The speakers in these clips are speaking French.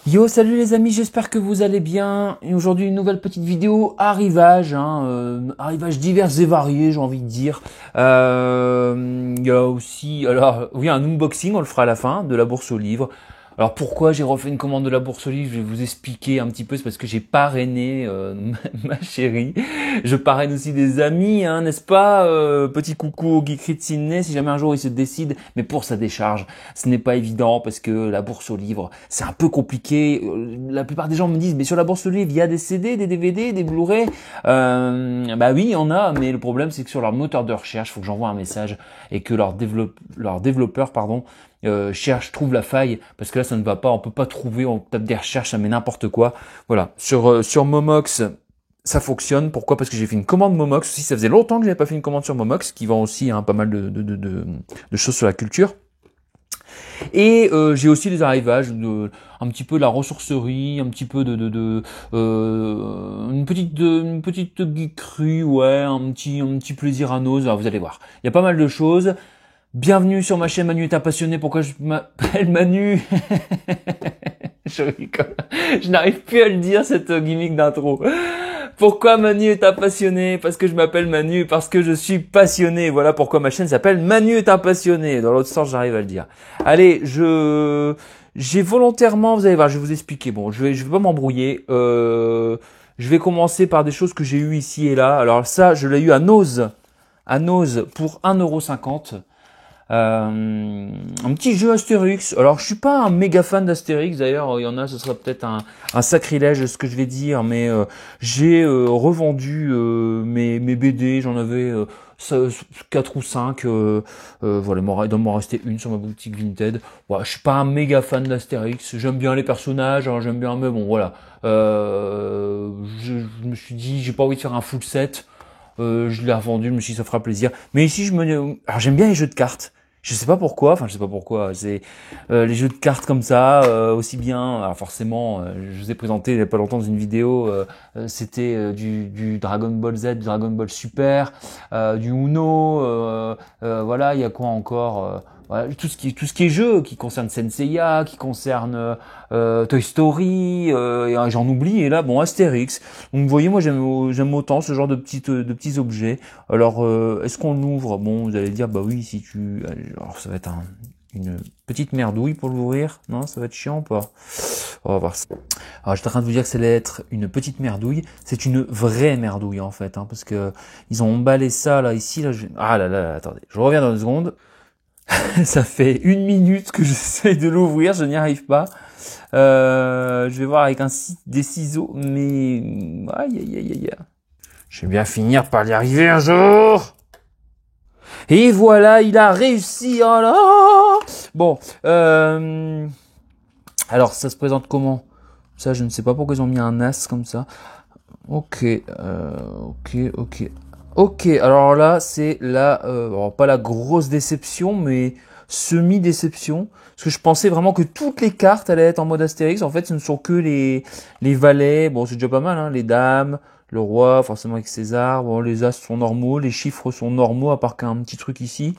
Yo, salut les amis, j'espère que vous allez bien. Et aujourd'hui, une nouvelle petite vidéo arrivage, arrivage divers et variés, j'ai envie de dire. Il y a aussi, alors, oui, un unboxing, on le fera à la fin, de la bourse aux livres. Alors pourquoi j'ai refait une commande de la bourse aux livres, je vais vous expliquer un petit peu, c'est parce que j'ai parrainé ma chérie. Je parraine aussi des amis, hein, n'est-ce pas, petit coucou au Geekrit Sydney, si jamais un jour il se décide, mais pour sa décharge, ce n'est pas évident parce que la bourse aux livres, c'est un peu compliqué. La plupart des gens me disent, mais sur la bourse aux livres, il y a des CD, des DVD, des Blu-ray. Bah oui, il y en a, mais le problème c'est que sur leur moteur de recherche, il faut que j'envoie un message et que leur développeur, cherche, trouve la faille, parce que là ça ne va pas, on peut pas trouver, on tape des recherches, ça met n'importe quoi. Voilà, sur Momox, ça fonctionne. Pourquoi? Parce que j'ai fait une commande Momox aussi, ça faisait longtemps que j'avais pas fait une commande sur Momox, qui vend aussi pas mal de choses sur la culture. Et j'ai aussi des arrivages un petit peu de la ressourcerie, un petit peu une petite geekerie, ouais, un petit plaisir à nos. Alors vous allez voir, il y a pas mal de choses. Bienvenue sur ma chaîne Manu est un passionné. Pourquoi je m'appelle Manu? Je rigole. Je n'arrive plus à le dire, cette gimmick d'intro. Pourquoi Manu est un passionné? Parce que je m'appelle Manu et parce que je suis passionné. Voilà pourquoi ma chaîne s'appelle Manu est un passionné. Dans l'autre sens, j'arrive à le dire. Allez, j'ai volontairement, vous allez voir, je vais vous expliquer. Bon, je vais pas m'embrouiller. Je vais commencer par des choses que j'ai eues ici et là. Alors ça, je l'ai eu à Nose pour 1,50 €. Un petit jeu Astérix. Alors je suis pas un méga fan d'Astérix d'ailleurs, il y en a, ce serait peut-être un sacrilège ce que je vais dire, mais j'ai revendu mes BD, j'en avais 4 ou 5, voilà, il doit m'en rester une sur ma boutique Vinted. Voilà, je suis pas un méga fan d'Astérix, j'aime bien les personnages, alors j'aime bien, mais bon voilà, je me suis dit j'ai pas envie de faire un full set. Je l'ai revendu, je me suis dit ça fera plaisir. Mais ici alors j'aime bien les jeux de cartes. Je sais pas pourquoi, c'est les jeux de cartes comme ça, aussi bien. Alors forcément, je vous ai présenté il y a pas longtemps dans une vidéo, c'était du Dragon Ball Z, du Dragon Ball Super, du Uno, voilà, il y a quoi encore, voilà, tout ce qui est jeu, qui concerne Senseiya, qui concerne Toy Story, et j'en oublie, et là bon Astérix. Donc vous voyez, moi j'aime autant ce genre de petits objets. Alors est-ce qu'on ouvre? Bon, vous allez dire bah oui, si tu, alors ça va être une petite merdouille pour l'ouvrir. Non, ça va être chiant ou pas? On va voir ça. Alors j'étais en train de vous dire que ça allait être une petite merdouille. C'est une vraie merdouille en fait, parce que ils ont emballé ça là ici là. Ah là là, attendez, je reviens dans une seconde. Ça fait 1 minute que j'essaye de l'ouvrir, je n'y arrive pas. Je vais voir avec des ciseaux, mais aïe aïe aïe aïe. Je vais bien finir par y arriver un jour. Et voilà, il a réussi. Oh là. Bon, alors ça se présente comment? Ça, je ne sais pas pourquoi ils ont mis un as comme ça. Ok, ok. Alors là, c'est pas la grosse déception, mais semi-déception. Parce que je pensais vraiment que toutes les cartes allaient être en mode Astérix. En fait, ce ne sont que les valets. Bon, c'est déjà pas mal, hein. Les dames, le roi, forcément avec César. Bon, les as sont normaux, les chiffres sont normaux, à part qu'un petit truc ici.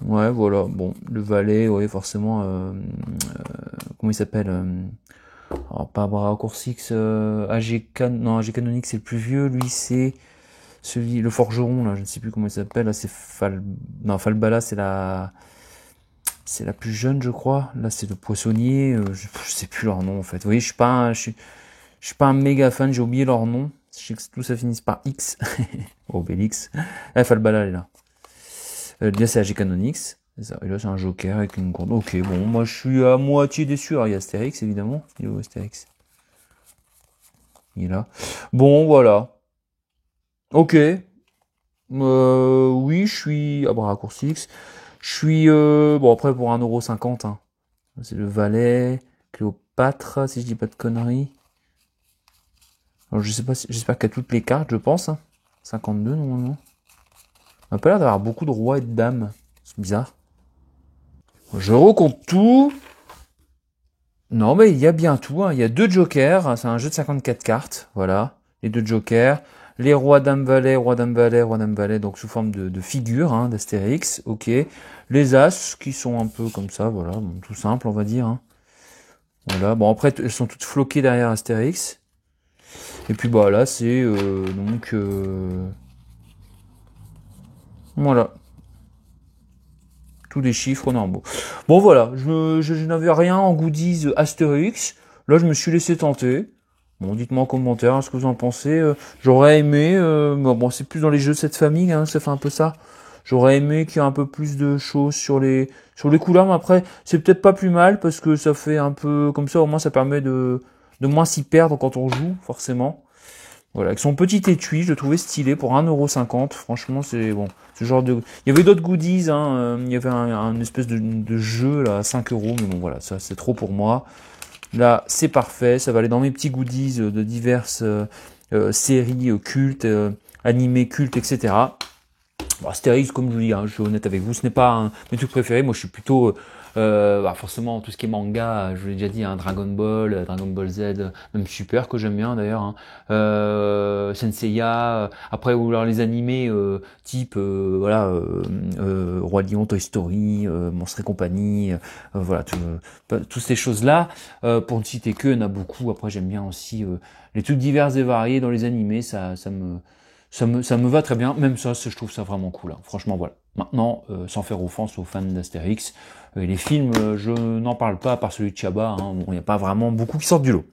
Ouais, voilà. Bon, le valet, ouais, forcément. Comment il s'appelle alors, pas Raccourcix, AG Canonique, c'est le plus vieux. Lui, c'est le forgeron, là, je ne sais plus comment il s'appelle. Là, c'est Falbala, c'est la plus jeune, je crois. Là, c'est le poissonnier. Je sais plus leur nom, en fait. Vous voyez, je suis pas un méga fan, j'ai oublié leur nom. Je sais que tout ça finisse par X. Obélix. Là, Falbala, elle est là. Là, c'est AG Canonix. Et là, c'est un joker avec une gourde. Ok, bon, moi, je suis à moitié déçu. Alors, il y a Astérix, évidemment. Il est où, Astérix? Il est là. Bon, voilà. Ok. Oui, je suis... Ah, bah, raccourci. Je suis... Bon, après, pour 1,50 €, hein. C'est le valet. Cléopâtre, si je dis pas de conneries. Alors, je sais pas, j'espère qu'il y a toutes les cartes, je pense. Hein. 52, normalement. On a pas l'air d'avoir beaucoup de rois et de dames. C'est bizarre. Je recompte tout. Non, mais il y a bien tout. Hein. Il y a 2 jokers. C'est un jeu de 54 cartes. Voilà. Les 2 jokers. Les rois, dames, valets, roi, dame, valet, roi, dame, valet. Donc sous forme de figures, hein, d'Astérix. Ok. Les as qui sont un peu comme ça. Voilà. Bon, tout simple, on va dire. Hein. Voilà. Bon, après, elles sont toutes floquées derrière Astérix. Et puis, bah, là, c'est, voilà. Tous des chiffres normaux. Bon, voilà. Je n'avais rien en goodies Astérix. Là, je me suis laissé tenter. Bon, dites-moi en commentaire ce que vous en pensez. J'aurais aimé, bon, c'est plus dans les jeux de cette famille, hein, ça fait un peu ça. J'aurais aimé qu'il y ait un peu plus de choses sur les couleurs, mais après, c'est peut-être pas plus mal parce que ça fait un peu comme ça, au moins ça permet de moins s'y perdre quand on joue, forcément. Voilà, avec son petit étui, je le trouvais stylé pour 1,50€. Franchement, c'est bon. Ce genre de. Il y avait d'autres goodies, hein. Il y avait un espèce de jeu là à 5€, mais bon voilà, ça c'est trop pour moi. Là, c'est parfait. Ça va aller dans mes petits goodies de diverses séries cultes, animés cultes, etc. Bon, Astérix, comme je vous dis, hein, je suis honnête avec vous, ce n'est pas un de mes trucs préférés. Moi, je suis plutôt, forcément, tout ce qui est manga, je vous l'ai déjà dit, hein, Dragon Ball, Dragon Ball Z, même Super, que j'aime bien d'ailleurs, hein, Senseiya, après, ou alors les animés type, Roi Lion, Toy Story, Monstres et compagnie, voilà, toutes ces choses-là. Pour ne citer que, il y en a beaucoup. Après, j'aime bien aussi les trucs divers et variés dans les animés, ça me va très bien, même ça, je trouve ça vraiment cool. Hein. Franchement, voilà. Maintenant, sans faire offense aux fans d'Astérix, les films, je n'en parle pas à part celui de Chabat. Hein. Bon, il n'y a pas vraiment beaucoup qui sortent du lot.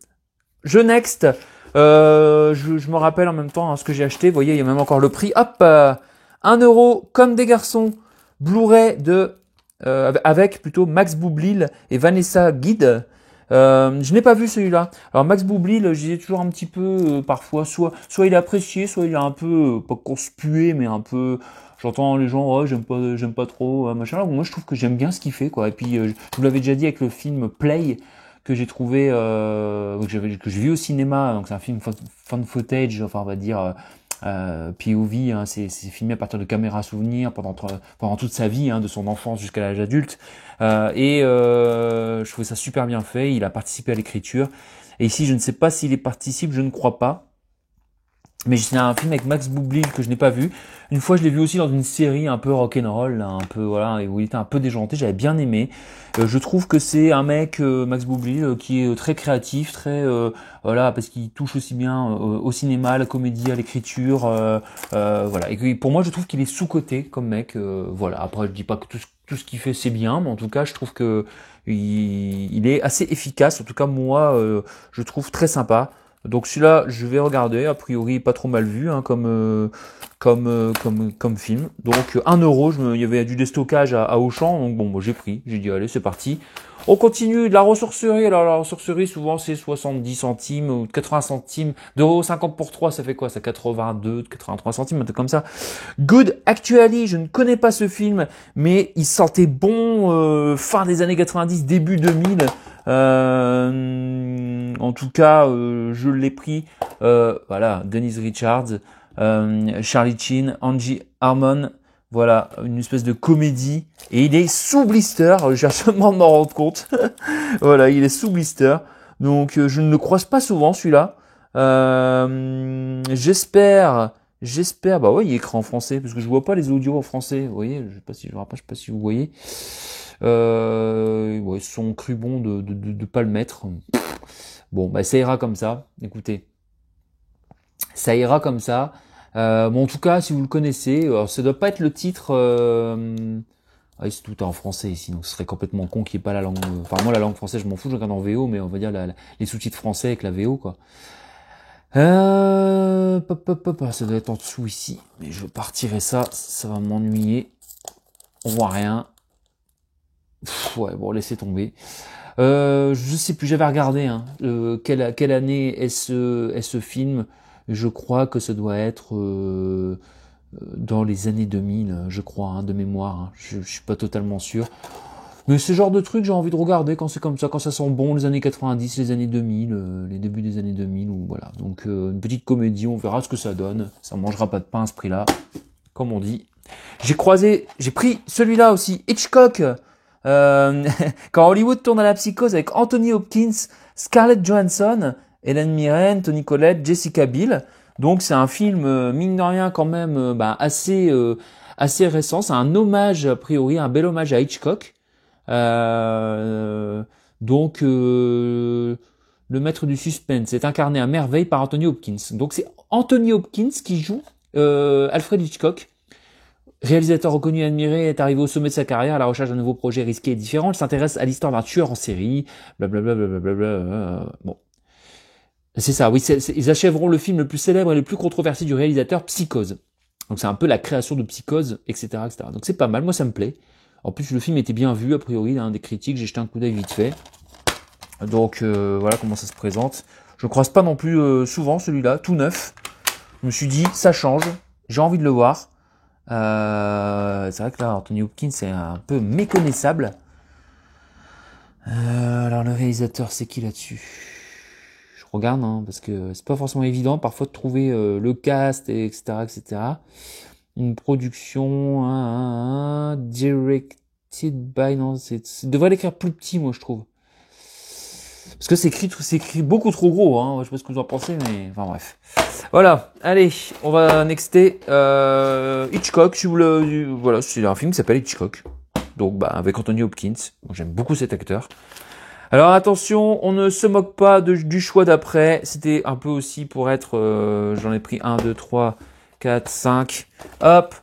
Je next. Je me rappelle en même temps hein, ce que j'ai acheté. Vous voyez, il y a même encore le prix. Hop, 1€ comme des garçons. Blu-ray avec plutôt Max Boublil et Vanessa Guide. Je n'ai pas vu celui-là. Alors Max Boublil, j'y ai toujours un petit peu parfois, soit il est apprécié, soit il est un peu pas conspué, mais un peu. J'entends les gens, oh, j'aime pas trop, machin. Alors, moi, je trouve que j'aime bien ce qu'il fait, quoi. Et puis, je vous l'avais déjà dit avec le film Play que j'ai trouvé, que j'ai vu au cinéma. Donc c'est un film fan footage, enfin on va dire. POV, hein, c'est filmé à partir de caméras souvenirs pendant toute sa vie, hein, de son enfance jusqu'à l'âge adulte. Je trouvais ça super bien fait. Il a participé à l'écriture. Et ici, je ne sais pas s'il y participe, je ne crois pas. Mais c'est un film avec Max Boublil que je n'ai pas vu. Une fois, je l'ai vu aussi dans une série un peu rock'n'roll, un peu voilà, où il était un peu déjanté. J'avais bien aimé. Je trouve que c'est un mec, Max Boublil, qui est très créatif, très voilà, parce qu'il touche aussi bien au cinéma, à la comédie, à l'écriture, voilà. Et pour moi, je trouve qu'il est sous-coté comme mec. Voilà. Après, je dis pas que tout ce qu'il fait c'est bien, mais en tout cas, je trouve que il est assez efficace. En tout cas, moi, je trouve très sympa. Donc celui-là, je vais regarder. A priori, pas trop mal vu hein, comme film. Donc 1€, il y avait du déstockage à Auchan. Donc bon, j'ai pris. J'ai dit allez, c'est parti. On continue de la ressourcerie. Alors la ressourcerie, souvent c'est 70 centimes ou 80 centimes. D'euros 50 pour 3, ça fait quoi? Ça 82, 83 centimes, un truc comme ça. Good Actually, je ne connais pas ce film, mais il sentait bon fin des années 90, début 2000. En tout cas, je l'ai pris. Voilà, Denise Richards, Charlie Sheen, Angie Harmon. Voilà, une espèce de comédie. Et il est sous blister. Je viens seulement de m'en rendre compte. Voilà, il est sous blister. Donc, je ne le croise pas souvent, celui-là. J'espère, bah ouais, il est écrit en français, parce que je vois pas les audios en français. Vous voyez, je me rappelle, je sais pas si vous voyez. Ouais, ils sont cru bon de pas le mettre. Bon, bah ça ira comme ça. Écoutez, ça ira comme ça. Bon, en tout cas, si vous le connaissez, alors, ça doit pas être le titre. Ah, c'est tout en français ici, donc ce serait complètement con qu'il n'y ait pas la langue. Enfin, moi, la langue française, je m'en fous, je regarde en VO, mais on va dire les sous-titres français avec la VO, quoi. Ça doit être en dessous ici, mais je partirai ça va m'ennuyer. On voit rien. Ouais, bon, laissez tomber. Je sais plus, j'avais regardé hein, quelle année est ce film. Je crois que ça doit être dans les années 2000, je crois, hein, de mémoire. Hein. Je suis pas totalement sûr. Mais ce genre de truc, j'ai envie de regarder quand c'est comme ça, quand ça sent bon, les années 90, les années 2000, les débuts des années 2000, ou voilà. Donc une petite comédie, on verra ce que ça donne. Ça mangera pas de pain à ce prix-là, comme on dit. J'ai pris celui-là aussi, Hitchcock. Quand Hollywood tourne à la psychose avec Anthony Hopkins, Scarlett Johansson, Helen Mirren, Toni Collette, Jessica Biel. Donc c'est un film mine de rien quand même assez récent. C'est un hommage a priori, un bel hommage à Hitchcock. Donc, le maître du suspense est incarné à merveille par Anthony Hopkins. Donc, c'est Anthony Hopkins qui joue Alfred Hitchcock. Réalisateur reconnu et admiré, est arrivé au sommet de sa carrière à la recherche d'un nouveau projet risqué et différent. Il s'intéresse à l'histoire d'un tueur en série, blablabla, blablabla. Bon. C'est ça, oui, ils achèveront le film le plus célèbre et le plus controversé du réalisateur, Psychose. Donc c'est un peu la création de Psychose, etc., etc. Donc c'est pas mal, moi ça me plaît. En plus le film était bien vu, a priori, des critiques, j'ai jeté un coup d'œil vite fait. Donc voilà comment ça se présente. Je ne croise pas non plus souvent celui-là, tout neuf. Je me suis dit, ça change, j'ai envie de le voir. C'est vrai que là, Anthony Hopkins c'est un peu méconnaissable. Alors le réalisateur, c'est qui là-dessus? Je regarde, parce que c'est pas forcément évident parfois de trouver le cast, etc., etc. Une production directed by, non, ça devrait l'écrire plus petit, moi je trouve. Parce que c'est écrit beaucoup trop gros, hein. Je sais pas ce que vous en pensez, mais enfin bref. Voilà, allez, on va nexter Hitchcock. Si vous voilà, c'est un film qui s'appelle Hitchcock. Donc avec Anthony Hopkins. Bon, j'aime beaucoup cet acteur. Alors attention, on ne se moque pas du choix d'après. C'était un peu aussi pour être... j'en ai pris 1, 2, 3, 4, 5. Hop.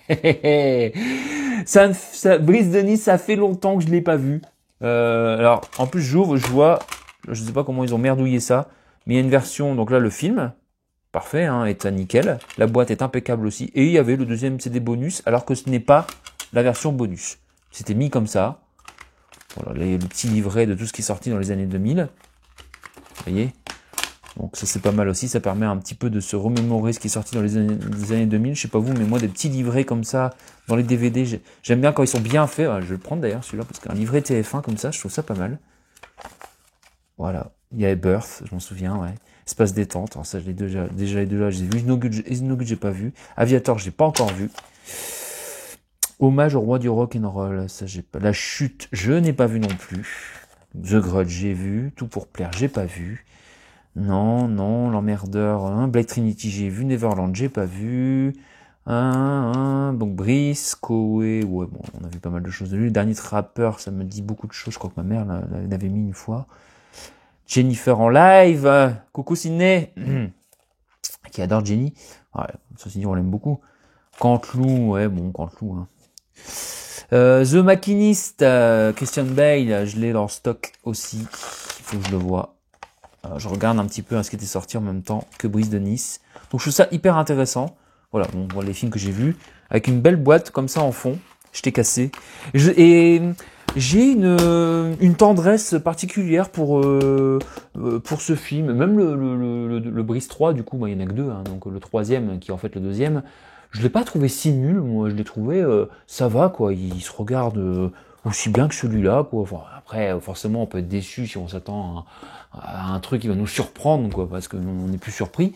Brise de Nice, ça fait longtemps que je l'ai pas vu. Alors, en plus, j'ouvre, je vois, je sais pas comment ils ont merdouillé ça, mais il y a une version, donc là, le film, parfait, est à nickel. La boîte est impeccable aussi. Et il y avait le deuxième CD bonus, alors que ce n'est pas la version bonus. C'était mis comme ça. Voilà, le petit livret de tout ce qui est sorti dans les années 2000. Vous voyez? Donc ça c'est pas mal aussi, ça permet un petit peu de se remémorer ce qui est sorti dans les années 2000. Je sais pas vous, mais moi des petits livrets comme ça dans les DVD, j'aime bien quand ils sont bien faits. Je vais le prendre d'ailleurs celui-là parce qu'un livret TF1 comme ça, je trouve ça pas mal. Voilà, il y avait Birth, je m'en souviens, ouais. Espace détente, alors ça je l'ai déjà les deux là, j'ai vu. No Good, j'ai pas vu. Aviator, je l'ai pas encore vu. Hommage au roi du rock and roll, ça j'ai pas. La chute, je n'ai pas vu non plus. The Grudge, j'ai vu. Tout pour plaire, j'ai pas vu. Non, l'emmerdeur, Black Trinity, j'ai vu. Neverland, j'ai pas vu. Donc Brice, Koé, ouais, bon, on a vu pas mal de choses de lui. Le dernier Trapper, ça me dit beaucoup de choses. Je crois que ma mère l'avait mis une fois. Jennifer en live, coucou Sydney, qui adore Jenny. Ouais, ceci dit, on l'aime beaucoup. Canteloup, ouais, bon, Canteloup, The Machinist, Christian Bale, je l'ai dans stock aussi. Il faut que je le voie. Je regarde un petit peu ce qui était sorti en même temps que Brise de Nice. Donc je trouve ça hyper intéressant. Voilà, on voit les films que j'ai vus. Avec une belle boîte comme ça en fond. Je t'ai cassé. Et j'ai une tendresse particulière pour ce film. Même le Brise 3, du coup, il y en a que deux. Donc le troisième, qui est en fait le deuxième. Je l'ai pas trouvé si nul, moi. Je l'ai trouvé, ça va, quoi. Il se regarde aussi bien que celui-là, quoi. Enfin, après, forcément, on peut être déçu si on s'attend à un truc qui va nous surprendre, quoi, parce que on n'est plus surpris.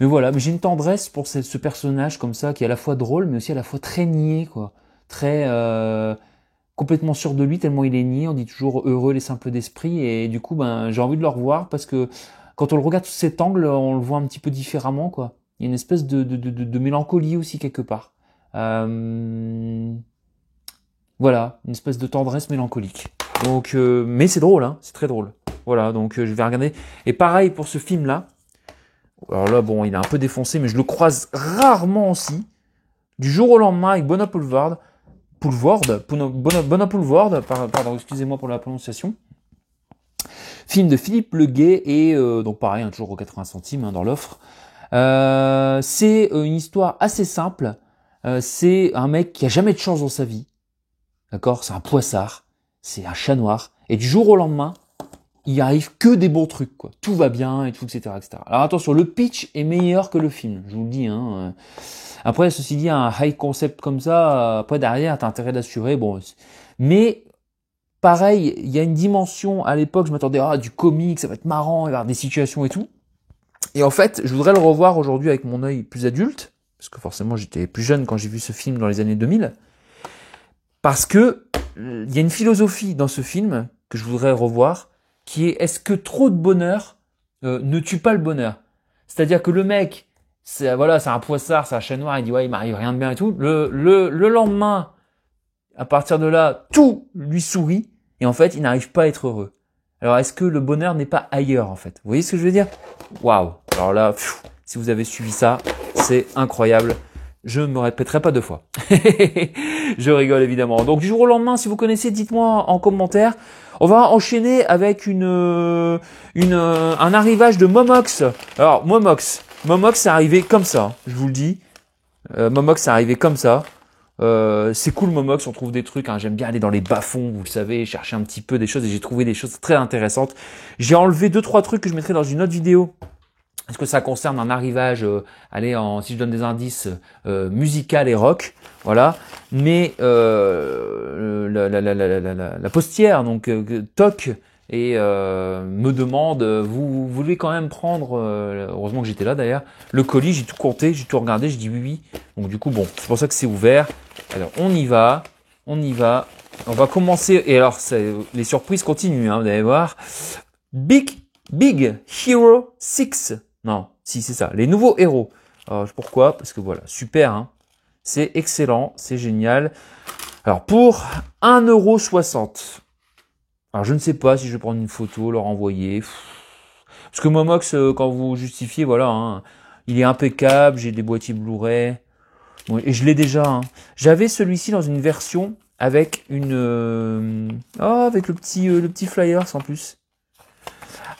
Mais voilà, mais j'ai une tendresse pour ce personnage comme ça, qui est à la fois drôle, mais aussi à la fois très niais, quoi. Très complètement sûr de lui, tellement il est niais. On dit toujours heureux les simples d'esprit, et du coup, j'ai envie de le revoir parce que quand on le regarde sous cet angle, on le voit un petit peu différemment, quoi. Il y a une espèce de mélancolie aussi quelque part. Voilà, une espèce de tendresse mélancolique. Donc, mais c'est drôle, c'est très drôle. Voilà, donc je vais regarder. Et pareil pour ce film-là. Alors là, bon, il est un peu défoncé, mais je le croise rarement aussi. Du jour au lendemain avec Bonapoulvard, pardon, excusez-moi pour la prononciation. Film de Philippe Leguet et donc pareil, toujours aux 80 centimes dans l'offre. C'est une histoire assez simple. C'est un mec qui a jamais de chance dans sa vie. D'accord, c'est un poissard, c'est un chat noir, et du jour au lendemain, il arrive que des bons trucs, quoi. Tout va bien et tout, etc., etc. Alors attention, le pitch est meilleur que le film, je vous le dis. Après, ceci dit, un high concept comme ça, après derrière, t'as intérêt d'assurer. Bon, mais pareil, il y a une dimension. À l'époque, je m'attendais du comique, ça va être marrant, il va y avoir des situations et tout. Et en fait, je voudrais le revoir aujourd'hui avec mon œil plus adulte, parce que forcément, j'étais plus jeune quand j'ai vu ce film dans les années 2000. Parce que il y a une philosophie dans ce film que je voudrais revoir, qui est: est-ce que trop de bonheur ne tue pas le bonheur? C'est-à-dire que le mec, c'est un poissard, c'est un chat noir, il dit ouais, il m'arrive rien de bien et tout. Le lendemain, à partir de là, tout lui sourit, et en fait, il n'arrive pas à être heureux. Alors, est-ce que le bonheur n'est pas ailleurs, en fait? Vous voyez ce que je veux dire? Waouh! Alors là, si vous avez suivi ça, c'est incroyable. Je ne me répéterai pas deux fois. Je rigole évidemment. Donc du jour au lendemain, si vous connaissez, dites-moi en commentaire. On va enchaîner avec un arrivage de Momox. Alors Momox, c'est arrivé comme ça, je vous le dis. Momox, c'est arrivé comme ça. C'est cool Momox, on trouve des trucs, hein. J'aime bien aller dans les bas-fonds, vous le savez, chercher un petit peu des choses et j'ai trouvé des choses très intéressantes. J'ai enlevé 2-3 trucs que je mettrai dans une autre vidéo. Est-ce que ça concerne un arrivage, si je donne des indices, musical et rock, voilà. Mais la postière, donc toque et me demande, vous voulez quand même prendre, heureusement que j'étais là d'ailleurs, le colis, j'ai tout compté, j'ai tout regardé, j'ai dit oui, oui. Donc du coup, bon, c'est pour ça que c'est ouvert. Alors on y va. On va commencer, et alors les surprises continuent, hein, vous allez voir. Big Hero 6. Non, si c'est ça, les nouveaux héros. Pourquoi? Parce que voilà, super, hein. C'est excellent, c'est génial. Alors pour 1,60 €. Alors je ne sais pas si je vais prendre une photo, leur envoyer. Parce que Momox, quand vous justifiez, voilà, hein, il est impeccable, j'ai des boîtiers Blu-ray. Bon, et je l'ai déjà, hein. J'avais celui-ci dans une version avec avec le petit flyers en plus.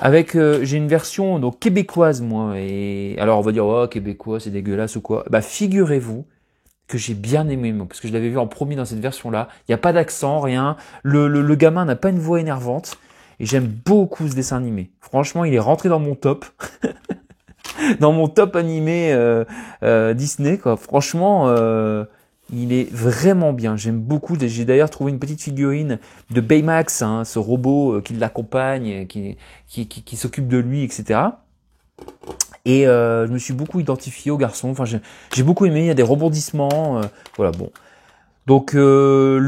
J'ai une version donc québécoise moi, et alors on va dire oh québécois c'est dégueulasse ou quoi. Bah figurez-vous que j'ai bien aimé moi, parce que je l'avais vu en premier dans cette version là. Il n'y a pas d'accent, rien. Le gamin n'a pas une voix énervante et j'aime beaucoup ce dessin animé. Franchement il est rentré dans mon top, dans mon top animé Disney quoi. Franchement il est vraiment bien, j'aime beaucoup. J'ai d'ailleurs trouvé une petite figurine de Baymax, hein, ce robot qui l'accompagne, qui s'occupe de lui, etc. Et je me suis beaucoup identifié au garçon. Enfin, j'ai beaucoup aimé. Il y a des rebondissements. Voilà, bon. Donc le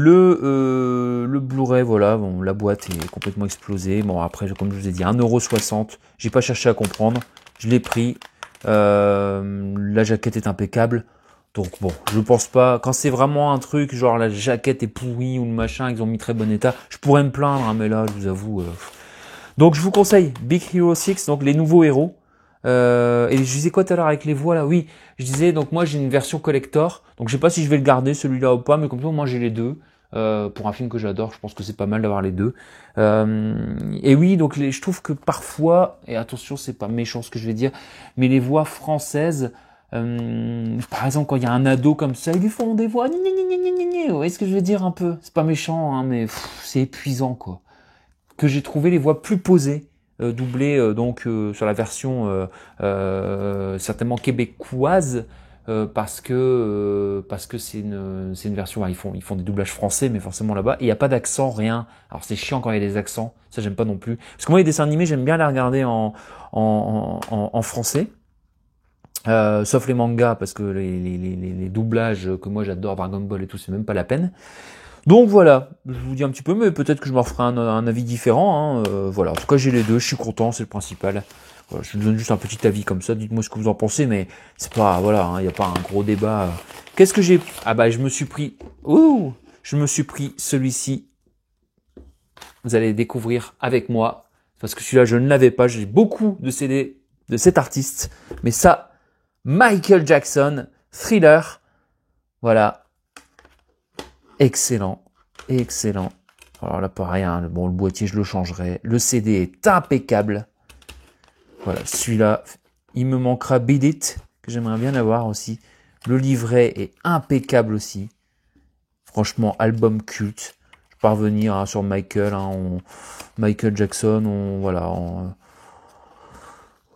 Blu-ray, voilà, bon, la boîte est complètement explosée. Bon, après, comme je vous ai dit, 1,60 €. J'ai pas cherché à comprendre. Je l'ai pris. La jaquette est impeccable. Donc bon, je pense pas, quand c'est vraiment un truc, genre la jaquette est pourrie ou le machin, ils ont mis très bon état, je pourrais me plaindre, hein, mais là, je vous avoue. Donc je vous conseille Big Hero 6, donc les nouveaux héros. Et je disais quoi tout à l'heure avec les voix là? Oui, je disais, donc moi j'ai une version collector, donc je sais pas si je vais le garder celui-là ou pas, mais comme ça moi j'ai les deux. Pour un film que j'adore, je pense que c'est pas mal d'avoir les deux. Et oui, donc je trouve que parfois, et attention, c'est pas méchant ce que je vais dire, mais les voix françaises, par exemple, quand il y a un ado comme ça, ils lui font des voix. Vous voyez ce que je veux dire un peu? C'est pas méchant, hein, mais c'est épuisant, quoi. Que j'ai trouvé les voix plus posées, doublées sur la version certainement québécoise, parce que c'est une version. Ils font des doublages français, mais forcément là-bas, et il y a pas d'accent, rien. Alors c'est chiant quand il y a des accents. Ça j'aime pas non plus. Parce que moi les dessins animés, j'aime bien les regarder en français. Sauf les mangas, parce que les doublages que moi j'adore, Dragon Ball et tout, c'est même pas la peine. Donc voilà, je vous dis un petit peu, mais peut-être que je m'en ferai un avis différent, hein. Voilà, en tout cas j'ai les deux, je suis content, c'est le principal. Voilà, je vous donne juste un petit avis comme ça, dites-moi ce que vous en pensez, mais c'est pas, voilà, il n'y a pas un gros débat. Qu'est-ce que j'ai... Ah bah je me suis pris celui-ci. Vous allez découvrir avec moi, parce que celui-là je ne l'avais pas, j'ai beaucoup de CD de cet artiste, mais ça... Michael Jackson, Thriller, voilà, excellent. Alors là pareil, hein, bon le boîtier je le changerai, le CD est impeccable. Voilà, celui-là, il me manquera Beat It, que j'aimerais bien avoir aussi. Le livret est impeccable aussi. Franchement, album culte. Je peux revenir hein, sur Michael, hein, Michael Jackson,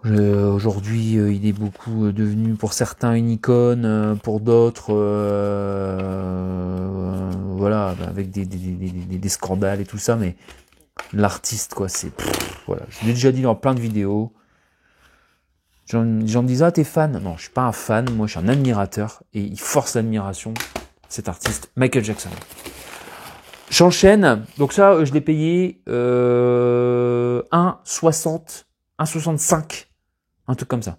aujourd'hui, il est beaucoup devenu pour certains une icône, pour d'autres, voilà, avec des scandales et tout ça, mais l'artiste, quoi, voilà. Je l'ai déjà dit dans plein de vidéos. Les gens me disent, ah, t'es fan? Non, je suis pas un fan, moi, je suis un admirateur, et il force l'admiration, cet artiste, Michael Jackson. J'enchaîne, donc ça, je l'ai payé 1,60, 1,65. Un truc comme ça.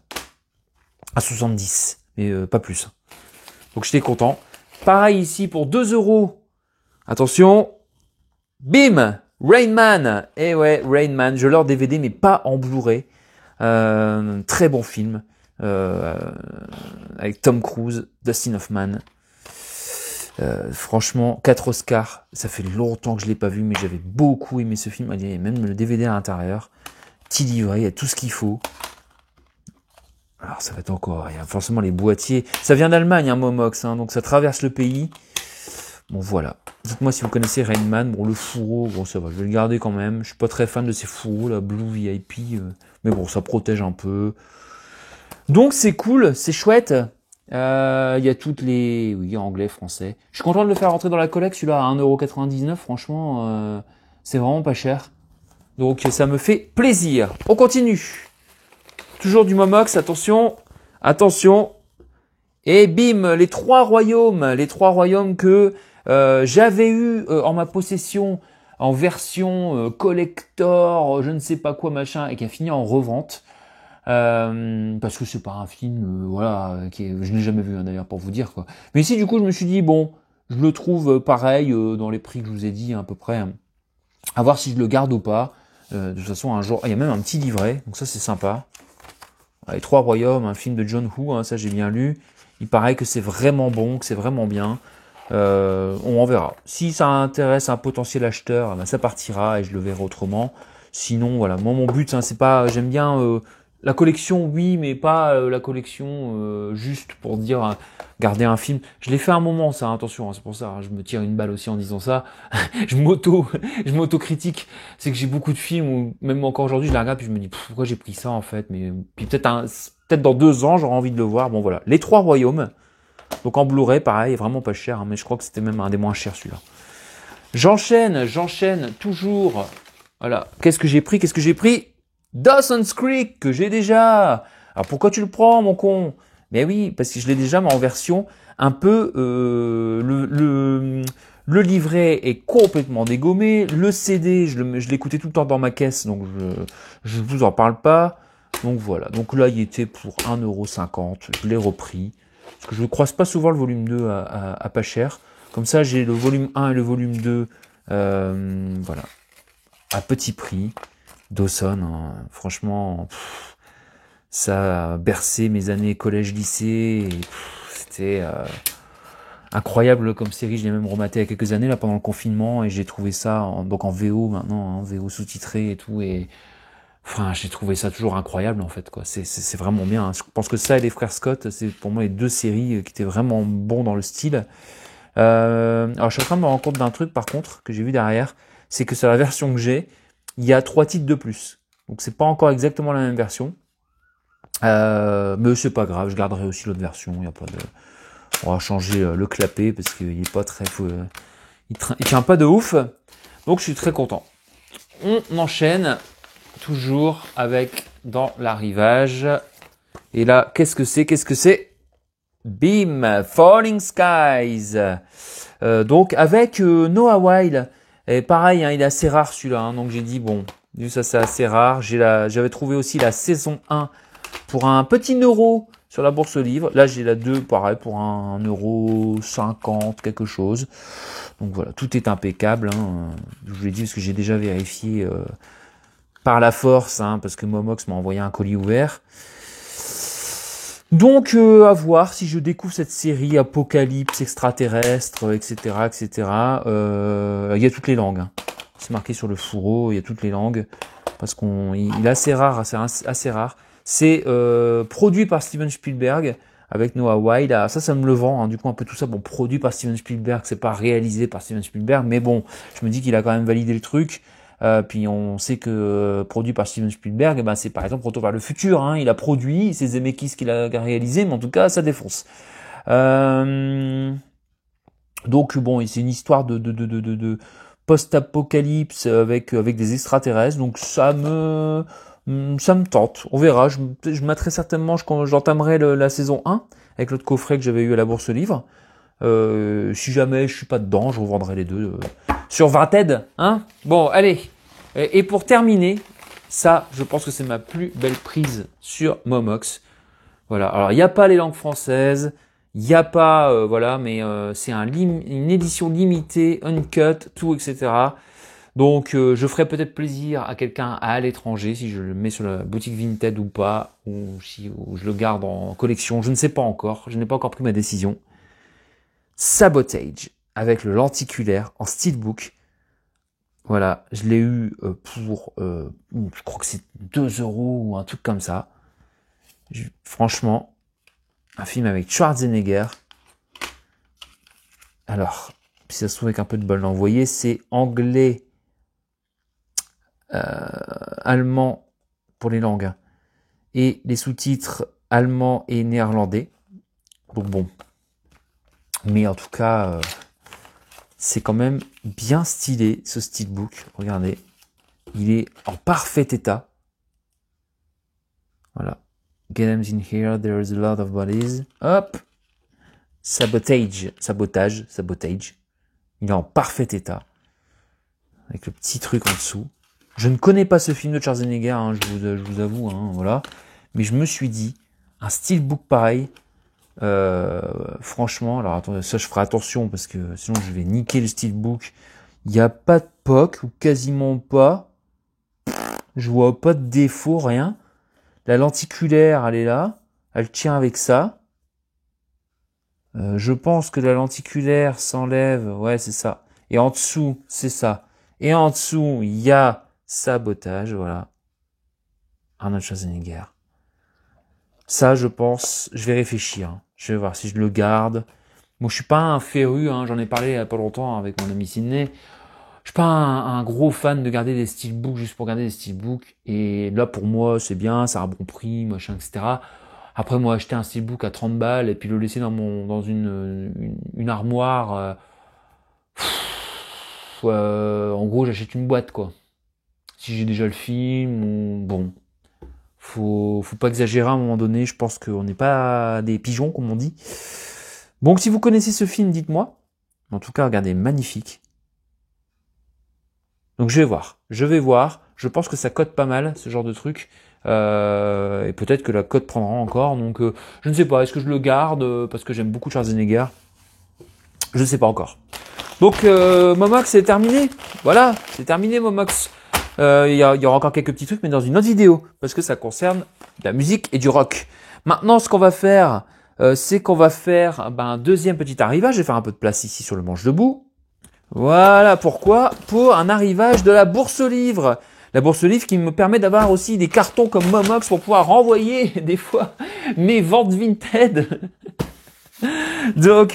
À 70, mais pas plus. Donc j'étais content. Pareil ici pour 2 €. Attention. Bim. Rain Man. Eh ouais, Rain Man. Je l'ai en DVD, mais pas en Blu-ray. Très bon film. Avec Tom Cruise, Dustin Hoffman. Franchement, 4 Oscars. Ça fait longtemps que je l'ai pas vu, mais j'avais beaucoup aimé ce film. Il y a même le DVD à l'intérieur. Petit livret, il y a tout ce qu'il faut. Alors ça va être encore, il y a forcément les boîtiers. Ça vient d'Allemagne, hein, Momox, hein, donc ça traverse le pays. Bon voilà. Dites-moi si vous connaissez Rain Man. Bon, le fourreau, bon ça va, je vais le garder quand même. Je suis pas très fan de ces fourreaux, la Blue VIP. Mais bon, ça protège un peu. Donc c'est cool, c'est chouette. Il y a toutes les... Oui, anglais, français. Je suis content de le faire rentrer dans la collecte, celui-là à 1,99€. Franchement, c'est vraiment pas cher. Donc ça me fait plaisir. On continue. Toujours du Momox, attention. Attention. Et bim, les trois royaumes que j'avais eu en ma possession en version collector, je ne sais pas quoi machin, et qui a fini en revente. Parce que c'est pas un film, voilà, je n'ai jamais vu hein, d'ailleurs pour vous dire quoi. Mais ici du coup je me suis dit bon, je le trouve pareil dans les prix que je vous ai dit à peu près. À voir si je le garde ou pas. De toute façon un jour, il y a même un petit livret, donc ça c'est sympa. Les Trois Royaumes, un film de John Woo, hein, ça j'ai bien lu. Il paraît que c'est vraiment bon, que c'est vraiment bien. On en verra. Si ça intéresse un potentiel acheteur, ben ça partira et je le verrai autrement. Sinon, voilà, moi mon but, hein, c'est pas, j'aime bien la collection, oui, mais pas la collection juste pour dire garder un film. Je l'ai fait un moment, ça, attention, hein, c'est pour ça, hein, je me tire une balle aussi en disant ça. je m'auto-critique. C'est que j'ai beaucoup de films où même encore aujourd'hui, je les regarde puis je me dis pourquoi j'ai pris ça en fait. Mais puis peut-être dans 2 ans, j'aurai envie de le voir. Bon voilà, Les Trois Royaumes. Donc en Blu-ray, pareil, vraiment pas cher, hein, mais je crois que c'était même un des moins chers celui-là. J'enchaîne toujours. Voilà, qu'est-ce que j'ai pris? Dawson's Creek, que j'ai déjà. Alors pourquoi tu le prends, mon con? Mais oui, parce que je l'ai déjà, mais en version un peu... le livret est complètement dégommé. Le CD, je l'écoutais tout le temps dans ma caisse, donc je vous en parle pas. Donc voilà, donc là, il était pour 1,50€. Je l'ai repris. Parce que je ne croise pas souvent le volume 2 à pas cher. Comme ça, j'ai le volume 1 et le volume 2, voilà, à petit prix. Dawson, hein, franchement, ça a bercé mes années collège-lycée. C'était incroyable comme série. Je l'ai même rematé il y a quelques années là pendant le confinement et j'ai trouvé ça donc en VO maintenant, en VO sous-titré et tout. Et enfin, j'ai trouvé ça toujours incroyable en fait quoi. C'est vraiment bien. Hein. Je pense que ça et les frères Scott, c'est pour moi les 2 séries qui étaient vraiment bons dans le style. Alors je suis en train de me rendre compte d'un truc par contre que j'ai vu derrière, c'est que sur la version que j'ai, il y a 3 titres de plus. Donc c'est pas encore exactement la même version. Mais c'est pas grave, je garderai aussi l'autre version. Il y a pas de... On va changer le clapet parce qu'il est pas très... il tient pas de ouf. Donc je suis très content. On enchaîne toujours avec dans l'arrivage. Et là, qu'est-ce que c'est? Bim, Falling Skies. Donc avec Noah Wyle. Et pareil, hein, il est assez rare celui-là. Hein, donc j'ai dit, bon, vu ça c'est assez rare. J'avais trouvé aussi la saison 1 pour un petit euro sur la bourse aux livres. Là j'ai la 2, pareil, pour 1,50€, quelque chose. Donc voilà, tout est impeccable. Hein. Je vous l'ai dit parce que j'ai déjà vérifié par la force, hein, parce que Momox m'a envoyé un colis ouvert. Donc à voir si je découvre cette série apocalypse extraterrestre, etc., etc. Il y a toutes les langues. Hein. C'est marqué sur le fourreau, il y a toutes les langues parce il est assez rare, assez rare. C'est produit par Steven Spielberg avec Noah Wyle. Ah, ça me le vend. Hein, du coup un peu tout ça, bon, produit par Steven Spielberg, c'est pas réalisé par Steven Spielberg, mais bon, je me dis qu'il a quand même validé le truc. Puis on sait que produit par Steven Spielberg, eh ben c'est par exemple Retour vers le futur. Hein, il a produit, c'est Zemeckis qui l'a réalisé, mais en tout cas ça défonce. Donc bon, c'est une histoire de post-apocalypse avec des extraterrestres. Donc ça me tente. On verra. Je mettrai certainement quand j'entamerai la saison 1 avec l'autre coffret que j'avais eu à la Bourse Livre. Si jamais je suis pas dedans, je revendrai les deux sur Vinted, hein. Bon, allez. Et pour terminer, ça, je pense que c'est ma plus belle prise sur Momox. Voilà. Alors, il n'y a pas les langues françaises, il n'y a pas, voilà, mais c'est une édition limitée, uncut, tout, etc. Donc je ferai peut-être plaisir à quelqu'un à l'étranger si je le mets sur la boutique Vinted ou pas, ou si ou je le garde en collection, je ne sais pas encore, je n'ai pas encore pris ma décision. Sabotage avec le lenticulaire en steelbook. Voilà, je l'ai eu pour, je crois que c'est 2 € ou un truc comme ça. Franchement, un film avec Schwarzenegger. Alors, si ça se trouve avec un peu de bol d'envoyer, c'est anglais, allemand pour les langues, et les sous-titres allemand et néerlandais. Donc bon, mais en tout cas, c'est quand même bien stylé ce steelbook. Regardez, il est en parfait état. Voilà. Get them in here, there is a lot of bodies. Hop, sabotage. Il est en parfait état. Avec le petit truc en dessous. Je ne connais pas ce film de Schwarzenegger, hein, je vous avoue, hein, voilà. Mais je me suis dit, un steelbook pareil, franchement, alors attendez, ça je ferai attention parce que sinon je vais niquer le steelbook. Il n'y a pas de POC ou quasiment pas. Je vois pas de défaut, rien. La lenticulaire, elle est là. Elle tient avec ça. Je pense que la lenticulaire s'enlève. Ouais, c'est ça. Et en dessous, c'est ça. Et en dessous, il y a sabotage, voilà. Arnold Schwarzenegger. Ça, je pense, je vais réfléchir. Je vais voir si je le garde. Moi, je suis pas un féru, hein, j'en ai parlé il y a pas longtemps avec mon ami Sydney. Je suis pas un gros fan de garder des steelbooks juste pour garder des steelbooks. Et là, pour moi, c'est bien, ça a un bon prix, machin, etc. Après, moi, acheter un steelbook à 30 balles et puis le laisser dans une armoire. En gros, j'achète une boîte, quoi. Si j'ai déjà le film, ou bon. Faut pas exagérer à un moment donné. Je pense qu'on n'est pas des pigeons, comme on dit. Bon, si vous connaissez ce film, dites-moi. En tout cas, regardez, magnifique. Donc je vais voir. Je pense que ça cote pas mal, ce genre de truc. Et peut-être que la cote prendra encore. Donc je ne sais pas. Est-ce que je le garde parce que j'aime beaucoup Schwarzenegger? Je ne sais pas encore. Donc Momox, c'est terminé. Voilà, c'est terminé Momox. Il y aura encore quelques petits trucs, mais dans une autre vidéo, parce que ça concerne la musique et du rock. Maintenant, ce qu'on va faire, c'est qu'on va faire un deuxième petit arrivage. Je vais faire un peu de place ici sur le manche debout. Voilà, pourquoi? Pour un arrivage de la bourse aux livres. La bourse aux livres qui me permet d'avoir aussi des cartons comme Momox pour pouvoir renvoyer des fois mes ventes Vinted. Donc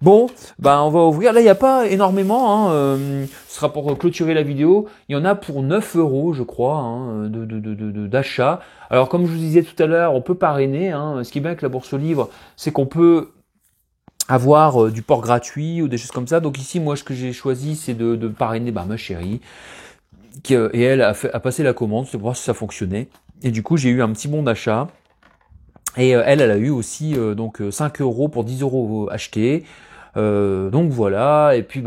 bon, on va ouvrir. Là, il n'y a pas énormément. Ce sera pour clôturer la vidéo. Il y en a pour 9 €, je crois, d'achat. Alors, comme je vous disais tout à l'heure, on peut parrainer. Ce qui est bien avec la bourse aux livres, c'est qu'on peut avoir du port gratuit ou des choses comme ça. Donc ici, moi, ce que j'ai choisi, c'est de parrainer ma chérie. Et elle a passé la commande, c'est pour voir si ça fonctionnait. Et du coup, j'ai eu un petit bon d'achat. Et elle a eu aussi 5 € pour 10 € achetés. Donc voilà, et puis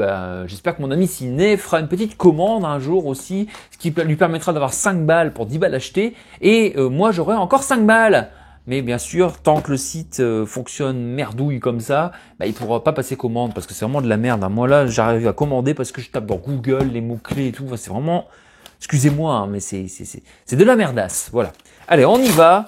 j'espère que mon ami Ciné fera une petite commande un jour aussi, ce qui lui permettra d'avoir 5 balles pour 10 balles achetées, et moi j'aurai encore 5 balles. Mais bien sûr, tant que le site fonctionne merdouille comme ça, il pourra pas passer commande, parce que c'est vraiment de la merde. Moi là, j'arrive à commander parce que je tape dans Google les mots-clés et tout, c'est vraiment, excusez-moi, mais c'est de la merdasse, voilà. Allez, on y va.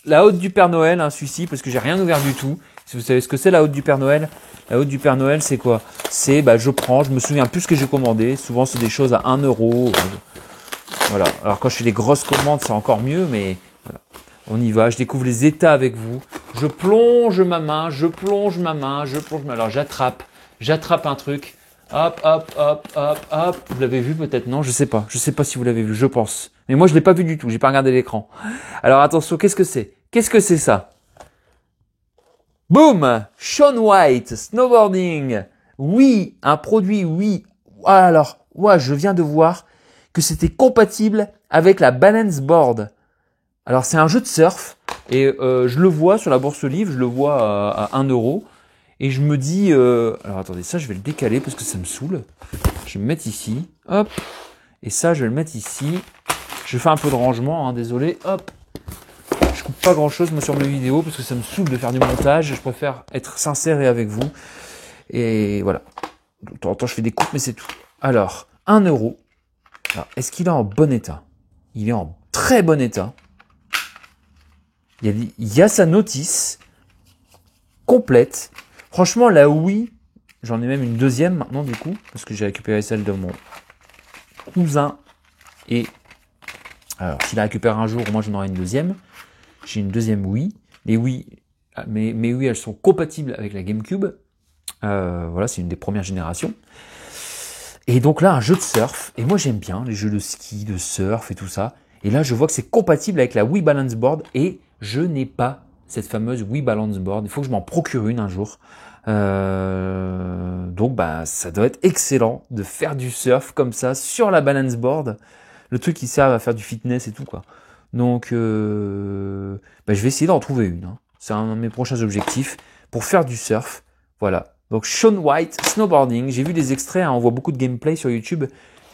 La hotte du Père Noël, celui-ci, parce que j'ai rien ouvert du tout. Si vous savez ce que c'est la hotte du Père Noël, la hotte du Père Noël, c'est quoi? C'est, je me souviens plus ce que j'ai commandé. Souvent, c'est des choses à 1 €. Voilà. Alors, quand je fais des grosses commandes, c'est encore mieux, mais voilà. On y va. Je découvre les états avec vous. Je plonge ma main. Alors, j'attrape un truc. Hop. Vous l'avez vu peut-être? Non, je sais pas. Je sais pas si vous l'avez vu, je pense. Mais moi, je l'ai pas vu du tout. J'ai pas regardé l'écran. Alors, attention, qu'est-ce que c'est? Qu'est-ce que c'est ça? Boom! Shaun White, snowboarding. Oui, un produit, oui. Alors, je viens de voir que c'était compatible avec la balance board. Alors, c'est un jeu de surf. Et je le vois sur la bourse aux livres, je le vois à 1 €. Et je me dis... alors, attendez, ça, je vais le décaler parce que ça me saoule. Je vais me mettre ici. Hop. Et ça, je vais le mettre ici. Je fais un peu de rangement, désolé. Hop. Je coupe pas grand chose moi sur mes vidéos parce que ça me saoule de faire du montage. Je préfère être sincère et avec vous. Et voilà. De temps en temps je fais des coupes mais c'est tout. Alors, 1 euro. Alors, est-ce qu'il est en bon état? Il est en très bon état. Il y a sa notice complète. Franchement, la Wii, j'en ai même une deuxième maintenant du coup, parce que j'ai récupéré celle de mon cousin. Et alors, s'il la récupère un jour, moi j'en aurai une deuxième. J'ai une deuxième Wii. Les Wii, mes Wii, elles sont compatibles avec la GameCube. Voilà, c'est une des premières générations. Et donc là, un jeu de surf. Et moi, j'aime bien les jeux de ski, de surf et tout ça. Et là, je vois que c'est compatible avec la Wii Balance Board. Et je n'ai pas cette fameuse Wii Balance Board. Il faut que je m'en procure une un jour. Donc, bah, ça doit être excellent de faire du surf comme ça sur la Balance Board. Le truc qui sert à faire du fitness et tout, quoi. Donc, bah, je vais essayer d'en trouver une. Hein. C'est un de mes prochains objectifs pour faire du surf. Voilà. Donc Shaun White, snowboarding. J'ai vu des extraits, hein, on voit beaucoup de gameplay sur YouTube.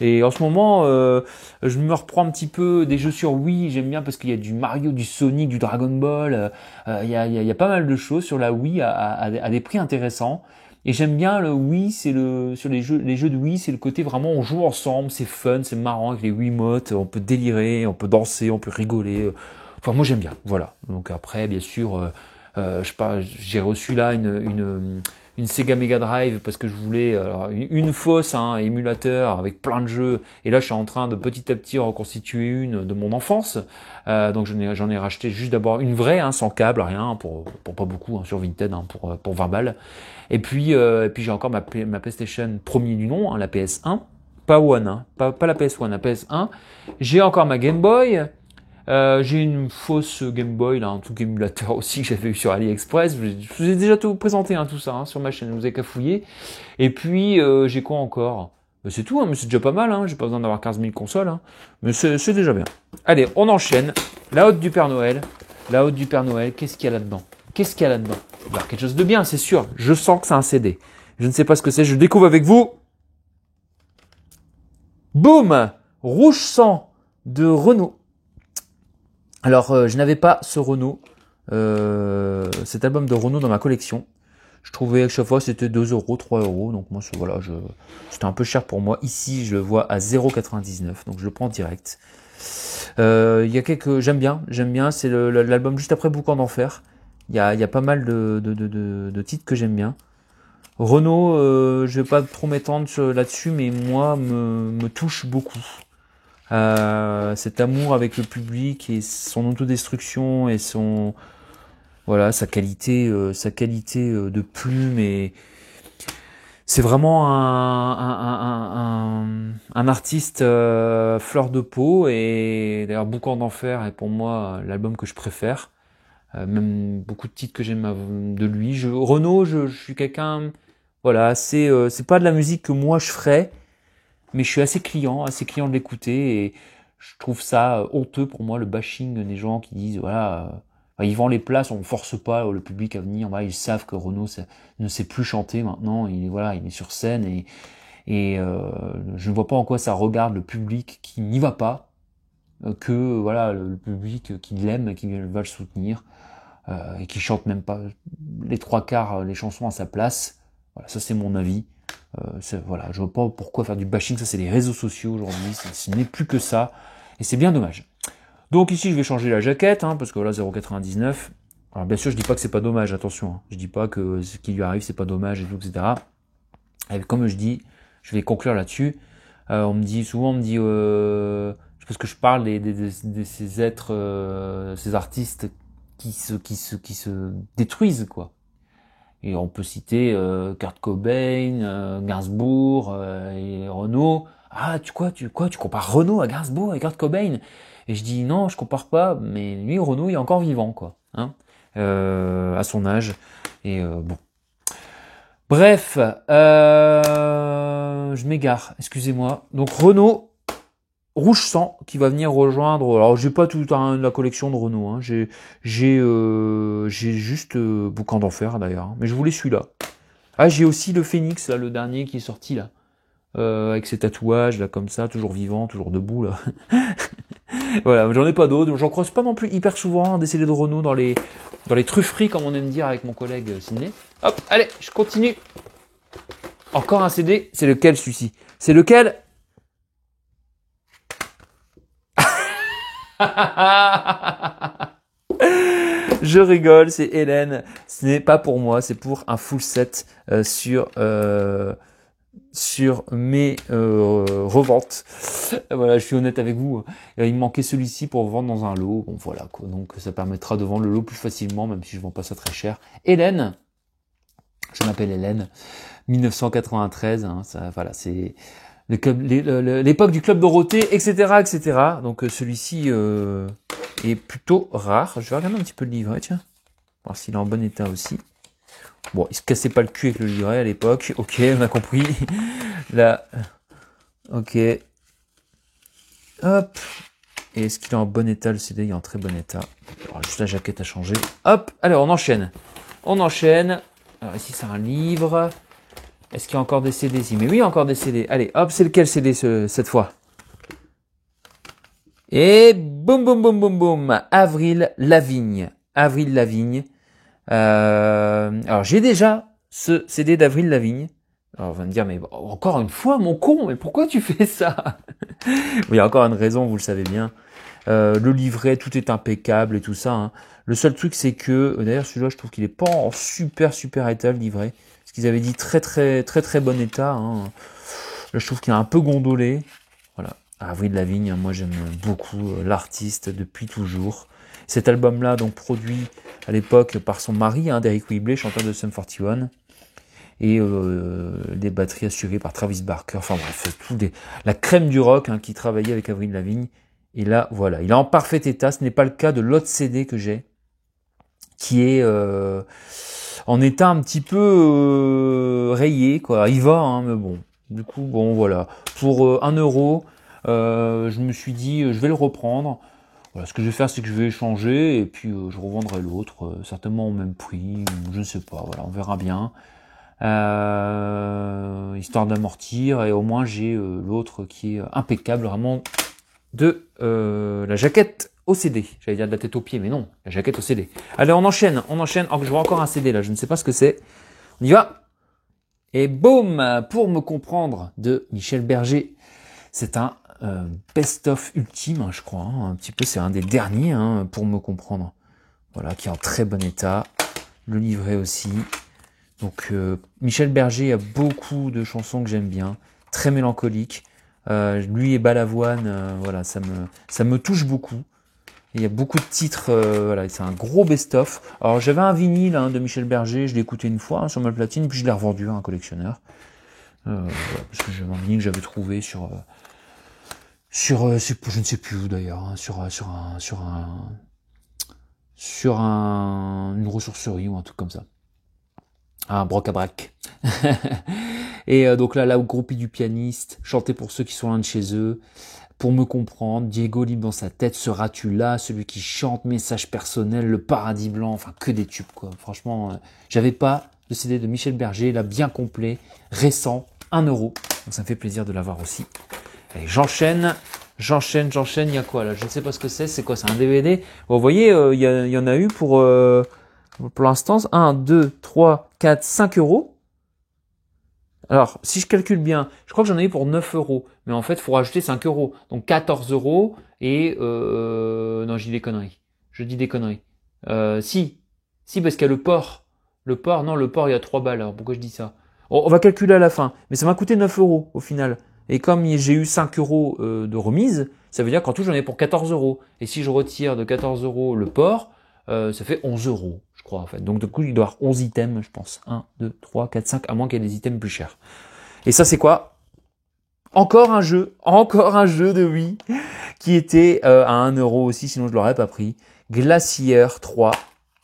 Et en ce moment, je me reprends un petit peu des jeux sur Wii. J'aime bien parce qu'il y a du Mario, du Sonic, du Dragon Ball. Il y a pas mal de choses sur la Wii à des prix intéressants. Et j'aime bien le Wii, sur les jeux de Wii, c'est le côté vraiment on joue ensemble, c'est fun, c'est marrant avec les Wiimotes, on peut délirer, on peut danser, on peut rigoler. Enfin moi j'aime bien, voilà. Donc après bien sûr, j'ai reçu là une Sega Mega Drive parce que je voulais une fausse émulateur avec plein de jeux. Et là, je suis en train de petit à petit reconstituer une de mon enfance. Donc j'en ai racheté juste d'abord une vraie, sans câble, rien, pour pas beaucoup, sur Vinted, pour 20 balles. Et puis j'ai encore ma PlayStation premier du nom, la PS1, pas One, pas la PS1, la PS1. J'ai encore ma Game Boy. J'ai une fausse Game Boy, là, un truc émulateur aussi que j'avais eu sur AliExpress. Je vous ai déjà tout présenté, tout ça, sur ma chaîne, vous avez qu'à fouiller. Et puis, j'ai quoi encore? C'est tout, mais c'est déjà pas mal, j'ai pas besoin d'avoir 15 000 consoles, mais c'est déjà bien. Allez, on enchaîne. La Hotte du Père Noël. La Hotte du Père Noël, qu'est-ce qu'il y a là-dedans? Qu'est-ce qu'il y a là-dedans? Alors, quelque chose de bien, c'est sûr. Je sens que c'est un CD. Je ne sais pas ce que c'est, je découvre avec vous. Boum! Rouge sang de Renault. Alors, je n'avais pas ce Renault, cet album de Renault dans ma collection. Je trouvais à chaque fois c'était 2 euros, 3 euros. Donc moi, voilà, c'était un peu cher pour moi. Ici, je le vois à 0,99. Donc je le prends direct. Il y a j'aime bien. C'est l'album juste après Boucan d'Enfer. Il y a pas mal de titres que j'aime bien. Renault, je vais pas trop m'étendre là-dessus, mais moi, me touche beaucoup. Cet amour avec le public et son autodestruction et sa qualité de plume, et c'est vraiment un artiste fleur de peau. Et d'ailleurs Boucan d'Enfer est pour moi l'album que je préfère, même beaucoup de titres que j'aime de lui. Renaud, je suis quelqu'un, voilà, c'est pas de la musique que moi je ferais, mais je suis assez client de l'écouter, et je trouve ça honteux pour moi, le bashing des gens qui disent, voilà, ils vendent les places, on ne force pas le public à venir, voilà, ils savent que Renaud ne sait plus chanter maintenant, il est sur scène, et je ne vois pas en quoi ça regarde le public qui n'y va pas, que voilà, le public qui l'aime, qui va le soutenir, et qui chante même pas les 3/4 les chansons à sa place. Voilà, ça c'est mon avis. Voilà, je vois pas pourquoi faire du bashing, ça c'est les réseaux sociaux aujourd'hui, ce n'est plus que ça, et c'est bien dommage. Donc ici je vais changer la jaquette, parce que voilà, 0,99. Alors bien sûr je dis pas que c'est pas dommage, attention, je dis pas que ce qui lui arrive c'est pas dommage et tout, etc. Et comme je dis, je vais conclure là-dessus. On me dit parce que je parle de ces êtres, ces artistes qui se détruisent, quoi. Et on peut citer Kurt Cobain, Gainsbourg et Renaud. Ah, tu compares Renaud à Gainsbourg et Kurt Cobain? Et je dis non, je compare pas, mais lui, Renaud, il est encore vivant, quoi, à son âge. Et bon. Bref, je m'égare, excusez-moi. Donc Renaud, Rouge Sang, qui va venir rejoindre. Alors j'ai pas toute la collection de Renault, j'ai juste Boucan d'Enfer d'ailleurs, mais je voulais celui-là. Ah, j'ai aussi le Phénix là, le dernier qui est sorti là, avec ses tatouages là comme ça, toujours vivant, toujours debout là. Voilà, j'en ai pas d'autres, j'en croise pas non plus hyper souvent des CD de Renault dans les trufferies, comme on aime dire avec mon collègue Sidney. Hop, allez, je continue. Encore un CD, c'est lequel celui-ci? C'est lequel? Je rigole, c'est Hélène. Ce n'est pas pour moi, c'est pour un full set sur mes reventes. Voilà, je suis honnête avec vous. Il me manquait celui-ci pour vendre dans un lot. Bon, voilà quoi. Donc ça permettra de vendre le lot plus facilement, même si je vends pas ça très cher. Hélène, je m'appelle Hélène, 1993. Hein, ça, voilà, c'est l'époque du club Dorothée, etc., etc. Donc celui-ci est plutôt rare. Je vais regarder un petit peu le livret, tiens, voir s'il est en bon état aussi. Bon, il se cassait pas le cul avec le livret à l'époque. Ok, on a compris. Là, ok. Hop. Et est-ce qu'il est en bon état? Le CD il est en très bon état. Alors, juste la jaquette à changer. Hop. Alors, on enchaîne. On enchaîne. Alors ici, c'est un livre. Est-ce qu'il y a encore des CD ici? Mais oui, il y a encore des CD. Allez, hop, c'est lequel CD cette fois? Et boum, boum, boum, boum, boum. Avril Lavigne. Avril Lavigne. Alors j'ai déjà ce CD d'Avril Lavigne. Alors on va me dire, mais encore une fois, mon con, mais pourquoi tu fais ça? Il y a encore une raison, vous le savez bien. Le livret, tout est impeccable et tout ça. Hein. Le seul truc, c'est que, d'ailleurs, celui-là, je trouve qu'il est pas en super état, le livret. Parce qu'ils avaient dit très bon état. Hein. Là, je trouve qu'il est un peu gondolé. Voilà. Avril Lavigne, moi j'aime beaucoup l'artiste depuis toujours. Cet album-là, donc produit à l'époque par son mari, hein, Derek Whibley, chanteur de Sum 41, et des batteries assurées par Travis Barker. Enfin bref, la crème du rock hein, qui travaillait avec Avril Lavigne. Et là, voilà, il est en parfait état. Ce n'est pas le cas de l'autre CD que j'ai, qui est en état un petit peu rayé, quoi. Il va, hein, mais bon. Du coup, bon, voilà. Pour 1 euro, je me suis dit, je vais le reprendre. Voilà, ce que je vais faire, c'est que je vais échanger et puis je revendrai l'autre, certainement au même prix, je ne sais pas, voilà, on verra bien. Histoire d'amortir, et au moins j'ai l'autre qui est impeccable, vraiment de la jaquette au CD. J'allais dire de la tête aux pieds, mais non, la jaquette au CD. Allez, on enchaîne. Oh, je vois encore un CD là, je ne sais pas ce que c'est. On y va. Et boum, pour me comprendre, de Michel Berger. C'est un best-of ultime, hein, je crois. Hein, un petit peu, c'est un des derniers, hein, pour me comprendre. Voilà, qui est en très bon état. Le livret aussi. Donc, Michel Berger a beaucoup de chansons que j'aime bien. Très mélancoliques. Lui et Balavoine, voilà, ça me touche beaucoup. Il y a beaucoup de titres, voilà, c'est un gros best-of. Alors, j'avais un vinyle hein, de Michel Berger, je l'ai écouté une fois hein, sur ma platine, puis je l'ai revendu à un collectionneur. Voilà, parce que j'avais un vinyle que j'avais trouvé sur je ne sais plus où d'ailleurs, hein, une ressourcerie ou un truc comme ça. Un broc-à-brac. Et donc là, au groupie du pianiste, chanter pour ceux qui sont loin de chez eux, pour me comprendre, Diego libre dans sa tête, seras-tu là, celui qui chante, message personnel, le paradis blanc, enfin que des tubes quoi. Franchement, j'avais pas le CD de Michel Berger, là bien complet, récent, 1 euro. Donc ça me fait plaisir de l'avoir aussi. Allez, j'enchaîne, il y a quoi là? Je ne sais pas ce que c'est quoi? C'est un DVD? Vous voyez, il y en a eu pour l'instant, 1, 2, 3, 4, 5 euros. Alors, si je calcule bien, je crois que j'en ai eu pour 9 euros. Mais en fait, il faut rajouter 5 euros. Donc 14 euros et... non, je dis des conneries. Si, parce qu'il y a le port. Le port, il y a 3 balles. Alors pourquoi je dis ça? On va calculer à la fin. Mais ça m'a coûté 9 euros au final. Et comme j'ai eu 5 euros de remise, ça veut dire qu'en tout, j'en ai pour 14 euros. Et si je retire de 14 euros le port, ça fait 11 euros, je crois, en fait. Donc, du coup, il doit y avoir 11 items, je pense. 1, 2, 3, 4, 5, à moins qu'il y ait des items plus chers. Et ça, c'est quoi? Encore un jeu de Wii, qui était à 1 euro aussi, sinon je l'aurais pas pris. Glacier 3.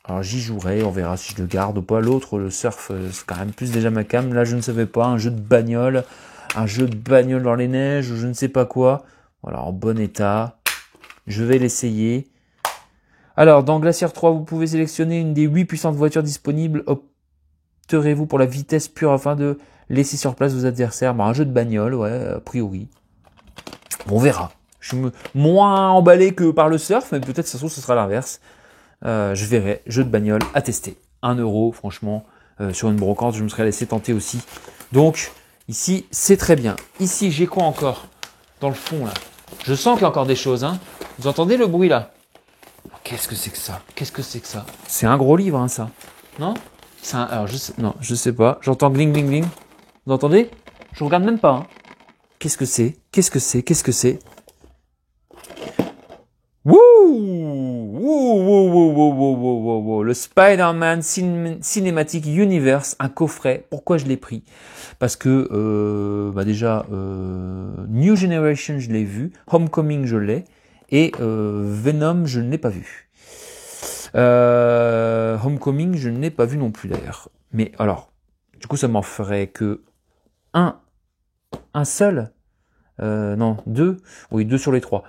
Alors, j'y jouerai, on verra si je le garde ou pas. L'autre, le surf, c'est quand même plus déjà ma cam. Là, je ne savais pas, un jeu de bagnole dans les neiges, ou je ne sais pas quoi. Voilà, en bon état. Je vais l'essayer. Alors, dans Glacier 3, vous pouvez sélectionner une des 8 puissantes voitures disponibles. Opterez-vous pour la vitesse pure afin de laisser sur place vos adversaires. Un jeu de bagnole, ouais, a priori. On verra. Je suis moins emballé que par le surf, mais peut-être ça se trouve ce sera l'inverse. Je verrai. Jeu de bagnole à tester. 1 euro, franchement, sur une brocante, je me serais laissé tenter aussi. Donc, Ici, c'est très bien. Ici, j'ai quoi encore dans le fond, là? Je sens qu'il y a encore des choses, hein. Vous entendez le bruit, là? Qu'est-ce que c'est que ça? Qu'est-ce que c'est que ça? C'est un gros livre, hein, ça. Non? Alors, non, je sais pas. J'entends gling, gling, gling. Vous entendez? Je regarde même pas, hein. Qu'est-ce que c'est? Qu'est-ce que c'est? Qu'est-ce que c'est? Wouh! Wouh! Wouh! Wouh! Wouh! Wouh! Wouh! Wouh! Le Spider-Man Cinematic Universe, un coffret. Pourquoi je l'ai pris? Parce que déjà New Generation je l'ai vu, Homecoming je l'ai et Venom je ne l'ai pas vu. Homecoming je ne l'ai pas vu non plus d'ailleurs. Mais alors, du coup ça m'en ferait que un seul, non deux, oui 2 sur les 3.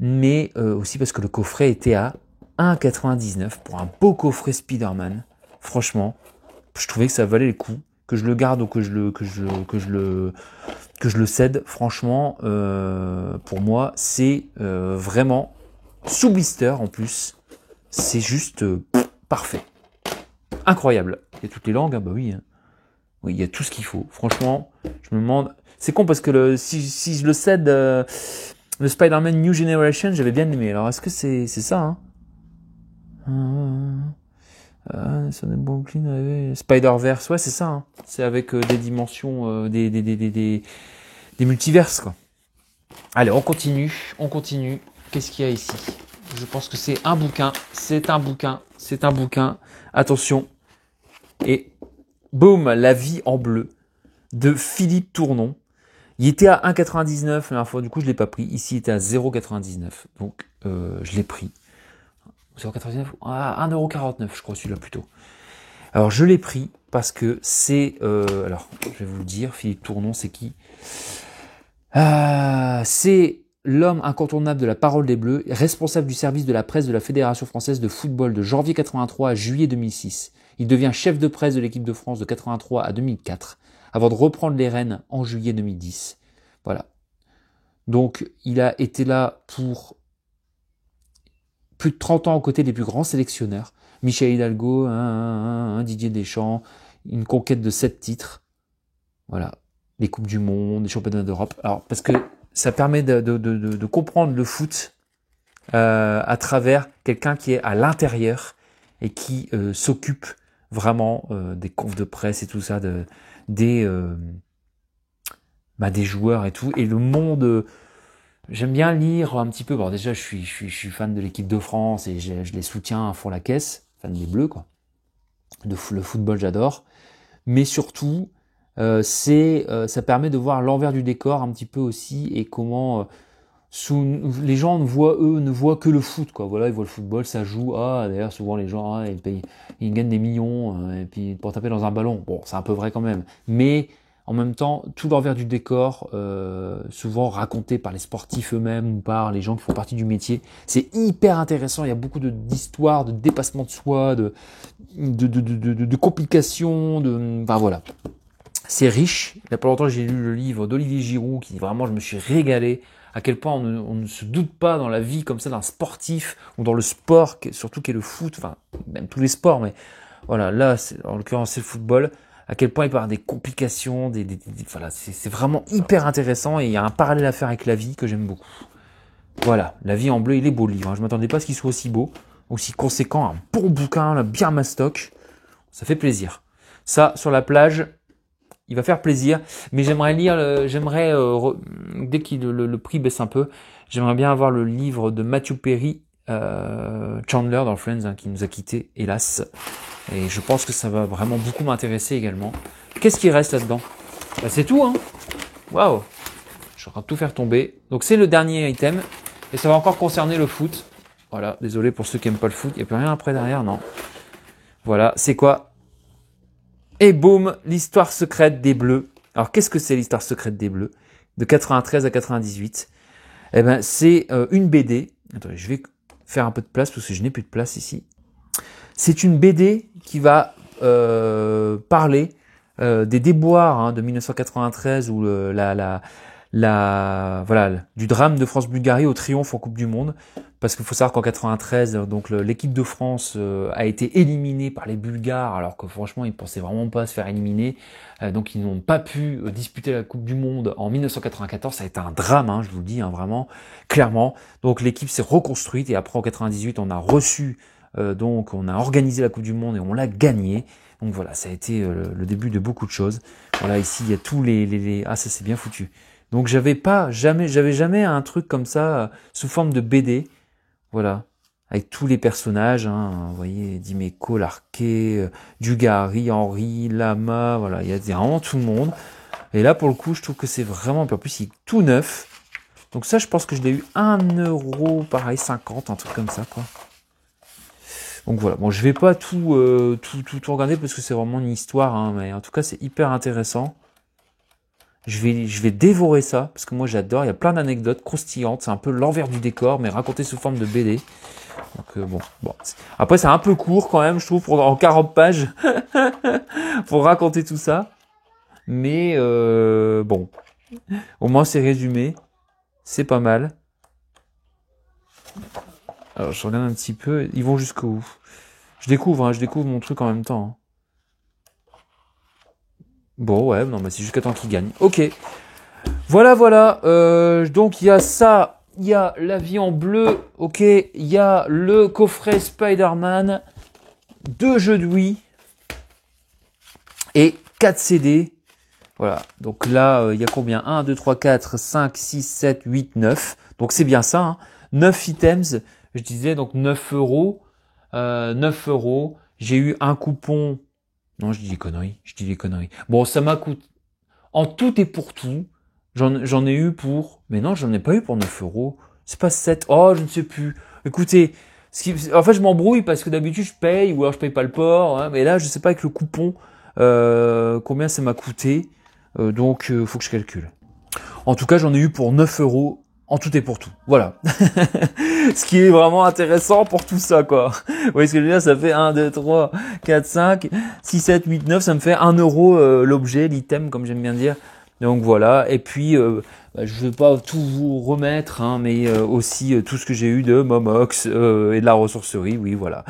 Mais aussi parce que le coffret était à 1,99 pour un beau coffret Spider-Man. Franchement, je trouvais que ça valait le coup. Que je le garde ou que je le cède, franchement, pour moi, c'est vraiment sous blister en plus. C'est juste parfait. Incroyable. Il y a toutes les langues, hein, bah oui. Hein. Oui, il y a tout ce qu'il faut. Franchement, je me demande. C'est con parce que si je le cède, le Spider-Man New Generation, j'avais bien aimé. Alors, est-ce que c'est ça, hein? Spider-Verse, ouais, c'est ça. Hein. C'est avec des dimensions, des multiverses, quoi. Allez, on continue. Qu'est-ce qu'il y a ici? Je pense que c'est un bouquin. Attention. Et boum, La vie en bleu de Philippe Tournon. Il était à 1,99 la dernière fois, du coup je l'ai pas pris. Ici il était à 0,99. Donc je l'ai pris. 0,99 à 1,49 je crois celui-là plutôt. Alors je l'ai pris parce que c'est alors je vais vous le dire, Philippe Tournon c'est qui? C'est l'homme incontournable de la Parole des Bleus, responsable du service de la presse de la Fédération française de football de janvier 83 à juillet 2006. Il devient chef de presse de l'équipe de France de 83 à 2004 avant de reprendre les rênes en juillet 2010. Voilà. Donc il a été là pour plus de 30 ans aux côtés des plus grands sélectionneurs. Michel Hidalgo, Didier Deschamps, une conquête de 7 titres. Voilà. Les Coupes du Monde, les Championnats d'Europe. Alors, parce que ça permet de comprendre le foot à travers quelqu'un qui est à l'intérieur et qui s'occupe vraiment des confs de presse et tout ça, des joueurs et tout. Et le monde... j'aime bien lire un petit peu. Bon, déjà, je suis fan de l'équipe de France et je les soutiens à fond la caisse. Fan des Bleus, quoi. Le football, j'adore. Mais surtout, ça permet de voir l'envers du décor un petit peu aussi et comment les gens ne voient que le foot, quoi. Voilà, ils voient le football, ça joue. D'ailleurs, souvent les gens, ils gagnent des millions et puis pour taper dans un ballon. Bon, c'est un peu vrai quand même. Mais en même temps, tout l'envers du décor, souvent raconté par les sportifs eux-mêmes ou par les gens qui font partie du métier, c'est hyper intéressant. Il y a beaucoup d'histoires, de dépassement de soi, de complications, enfin voilà. C'est riche. Il n'y a pas longtemps, j'ai lu le livre d'Olivier Giroud, qui vraiment, je me suis régalé. À quel point on ne se doute pas dans la vie comme ça d'un sportif ou dans le sport, surtout qu'est le foot, enfin même tous les sports, mais voilà, là, en l'occurrence, c'est le football. À quel point il peut y avoir des complications, voilà, c'est vraiment hyper intéressant et il y a un parallèle à faire avec La vie que j'aime beaucoup. Voilà, La vie en bleu, il est beau le livre. Hein. Je m'attendais pas à ce qu'il soit aussi beau, aussi conséquent, un bon bouquin, là, bien mastoc. Ça fait plaisir. Ça, sur la plage, il va faire plaisir, mais j'aimerais lire, dès que le prix baisse un peu, j'aimerais bien avoir le livre de Matthew Perry, Chandler dans Friends, hein, qui nous a quittés, hélas. Et je pense que ça va vraiment beaucoup m'intéresser également. Qu'est-ce qui reste là-dedans? C'est tout, hein. Waouh. Je suis en train de tout faire tomber. Donc c'est le dernier item, et ça va encore concerner le foot. Voilà, désolé pour ceux qui aiment pas le foot, il n'y a plus rien après derrière, non. Voilà, c'est quoi? Et boum, l'histoire secrète des Bleus. Alors, qu'est-ce que c'est l'histoire secrète des Bleus? De 93 à 98. Eh ben, c'est une BD. Attendez, je vais faire un peu de place parce que je n'ai plus de place ici. C'est une BD qui va parler des déboires de 1993 où la voilà, du drame de France-Bulgarie au triomphe en Coupe du Monde. Parce qu'il faut savoir qu'en 93, donc l'équipe de France a été éliminée par les Bulgares, alors que franchement, ils pensaient vraiment pas se faire éliminer. Donc ils n'ont pas pu disputer la Coupe du Monde en 1994. Ça a été un drame, hein, je vous le dis, hein, vraiment, clairement. Donc l'équipe s'est reconstruite et après en 98, on a reçu, donc on a organisé la Coupe du Monde et on l'a gagnée. Donc voilà, ça a été le début de beaucoup de choses. Voilà, ici il y a tous les... Ah, ça c'est bien foutu. Donc j'avais jamais un truc comme ça sous forme de BD. Voilà, avec tous les personnages, hein, vous voyez, Dimeco, Larquet, Dugarry, Henri, Lama, voilà, il y a vraiment tout le monde. Et là, pour le coup, je trouve que c'est vraiment, en plus, il est tout neuf. Donc ça, je pense que je l'ai eu 1€, pareil, 50, un truc comme ça, quoi. Donc voilà, bon, je vais pas tout regarder parce que c'est vraiment une histoire, hein, mais en tout cas, c'est hyper intéressant. Je vais dévorer ça, parce que moi j'adore, il y a plein d'anecdotes croustillantes, c'est un peu l'envers du décor, mais raconté sous forme de BD. Donc bon. Après c'est un peu court quand même, je trouve, en 40 pages, pour raconter tout ça. Mais bon, au moins c'est résumé, c'est pas mal. Alors je regarde un petit peu, ils vont jusqu'où? Je découvre mon truc en même temps. Hein. Bon ouais, non mais c'est jusqu'à temps qu'ils gagnent. Ok. Voilà. Donc il y a ça, il y a la vie en bleu, ok. Il y a le coffret Spider-Man, 2 jeux de Wii et 4 CD. Voilà. Donc là, il y a combien? 1, 2, 3, 4, 5, 6, 7, 8, 9. Donc c'est bien ça. Hein. 9 items. Je disais donc 9€. 9€. J'ai eu un coupon. Non, je dis des conneries. Bon, ça m'a coûté. En tout et pour tout, j'en ai eu pour... Mais non, j'en ai pas eu pour 9€. C'est pas 7. Oh, je ne sais plus. Écoutez, en fait, je m'embrouille parce que d'habitude, je paye ou alors je paye pas le port. Hein, mais là, je sais pas avec le coupon combien ça m'a coûté. Donc, faut que je calcule. En tout cas, j'en ai eu pour 9€ en tout et pour tout. Voilà. Ce qui est vraiment intéressant pour tout ça, quoi. Vous voyez ce que je veux dire? Ça fait 1, 2, 3, 4, 5, 6, 7, 8, 9. Ça me fait 1€ l'objet, l'item, comme j'aime bien dire. Donc voilà. Et puis, je vais pas tout vous remettre, hein, mais aussi tout ce que j'ai eu de Momox et de la ressourcerie. Oui, voilà.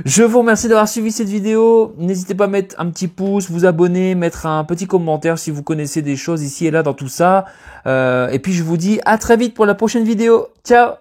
Je vous remercie d'avoir suivi cette vidéo. N'hésitez pas à mettre un petit pouce, vous abonner, mettre un petit commentaire si vous connaissez des choses ici et là dans tout ça. Et puis je vous dis à très vite pour la prochaine vidéo. Ciao!